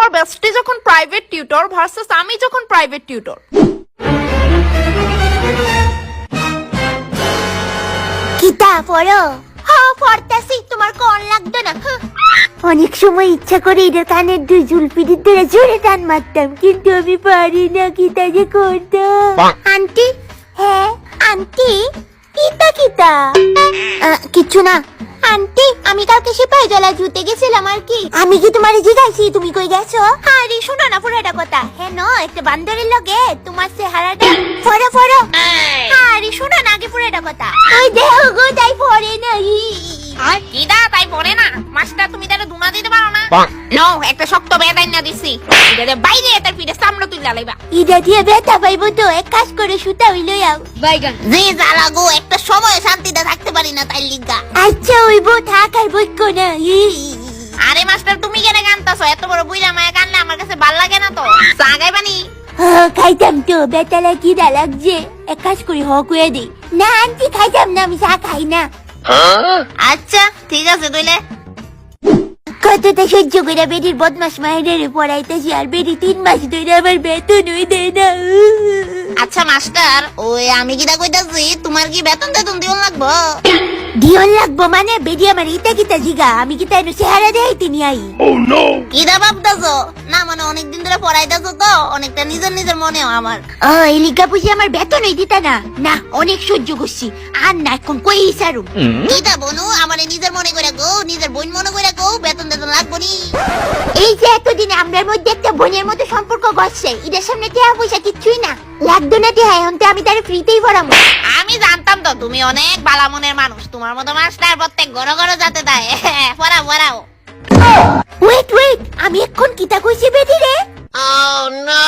আমার বেস্টি যখন private tutor versus আমি যখন প্রাইভেট টিউটর। কিতা পড়ো? হ্যাঁ পড়তাছি, তোমার কোন লাগতো না? অনেক সময় ইচ্ছা করে এদের কানের দুই জুলপিটির ধরে জোরে টান মারতাম, কিন্তু আমি পারি না। কিতা যে করতাম। আন্টি, হ্যাঁ আন্টি, কিতা কিতা? কিচ্ছু না আন্টি, আমি কালকে সিপাহী জলা জুতে গেছিলাম আর কি। আমি কি তোমারে জিজ্ঞাসি তুমি কই গেছো? আরে শোনো না পুরোটা কথা। হ্যাঁ ন একটা বান্দরের লগে তোমার চেহারাটা ফড়ো ফড়ো। আরে শোনো না আগে পুরোটা কথা। ওই দেখো গো তাই পড়ে না। কিডা তাই পড়ে না? মাস্টার তুমি তারে দুনা দিতে পারো না? নো, একটা শক্ত বেদাই না দিছি, এটা বাইরে তার পিঠে সামনে তুই লালাইবা। ইডা দিয়ে বেতা পাইবো তো, এক কাজ করে সুতা হইলো যাও। বাইগান জি জ্বালা গো, একটা সময় শান্তিতে থাকতে পারি না তাই লিগা। আচ্ছা হইবো, থাক আর বইকো না। আরে মাস্টার তুমি কেন গানতাছো? এত বড় বুইরা মায়া গানলে আমার কাছে ভাল লাগে না তো। চা গাইবানি? খাইতাম তো, বেতা লাগিয়ে লাগছে। এক কাজ করি হক হয়ে দিই। না আন্টি খাইতাম না, আমি চা খাই না। আচ্ছা ঠিক আছে তুইলে। কতটা সহ্য করে বেডির বদমাস মায়ের পড়াইতেছি, আর বেডি 3 মাস ধরে আমার বেতনই দেয় না। আচ্ছা মাস্টার, ওই আমি কিটা কইতাছি, তোমার কি বেতন টেতন দিও লাগবো? দিয়ন লাগবো মানে? বেডি আমার ইটা কিতা জিগা, আমি কিতা এনে চেহারা দেখাইতে নি আই? কিটা ভাবতাছো? না মানে অনেকদিন ধরে পড়াইতাছো তো, অনেকটা নিজের নিজের মনেও আমার। এই লিগা বুঝি আমার বেতনই দিতা না? না অনেক সহ্য করছি, আর না এখন কই ইসারু। কিটা বনু, আমারে নিজের মনে করে গো, নিজের বোন মনে করে গো, বেতন টেতন লাগবো নি? এই যে এতদিনে আমরার মধ্যে একটা বোনের মতো সম্পর্ক গড়ছে, এদের সামনে টেহা পয়সা কিচ্ছুই না। লাগতো না টেহা, এখন তো আমি তারে ফ্রিতেই পড়াবো। আমি জানতাম তো তুমি অনেক বালা মনের মানুষ, তোমার মতো মাস্টার প্রত্যেক ঘরে ঘরে যাতে দেয়। পড়াও পড়াও। ওয়েট ওয়েট, আমি এখন কিতা কইছি বেডি রে? Oh no!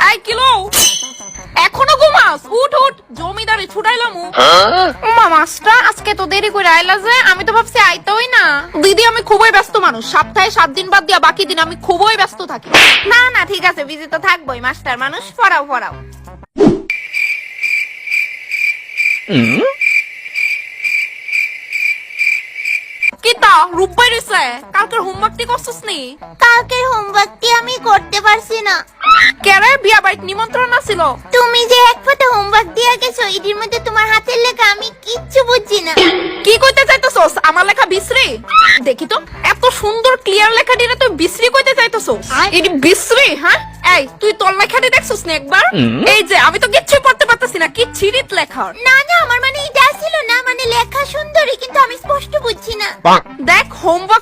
এই কিলো, এখনো ঘুমাস? উঠ উঠ, জমিদারে ছুটাইলাম। মাস্টার আজকে তো দেরি করে আইলা যে, আমি তো ভাবছি আইতেই না। দিদি আমি খুবই ব্যস্ত মানুষ, সপ্তাহে 7 দিন বাদ দিয়া বাকি দিন আমি খুবই ব্যস্ত থাকি। না না ঠিক আছে, বিজি তো থাকবোই, মাস্টার মানুষ। পড়াও পড়াও। কিতা রূপবাই রইছে? কালকের হোমওয়ার্কটি করছস নি? কালকের হোমওয়ার্কটি আমি করতে পারছি না। কেরে বিয়া বাড়ির নিমন্ত্রণ আছিল? তুমি যে এক ফটো হোমওয়ার্ক দিয়া গেছো, এটির মধ্যে তোমার হাতের লেখা আমি কিচ্ছু বুঝছি না। কি কইতে চাইতেছস? আমার লেখা বিশ্রী? দেখি তো, এত সুন্দর ক্লিয়ার লেখাটিরে তুই বিশ্রী কইতে চাইতেছস? এটি বিশ্রী? হ্যাঁ এই তুই তোর লেখাটি দেখছস না একবার? এই যে আমি তো কিচ্ছুই পড়তে পারতাছি না, কি ছিরিত লেখা। না না, আমার মানে এটা ছিল না, মানে লেখা সুন্দরী কিন্তু আমি স্পষ্ট বুঝছি না। দেখ হোমওয়ার্ক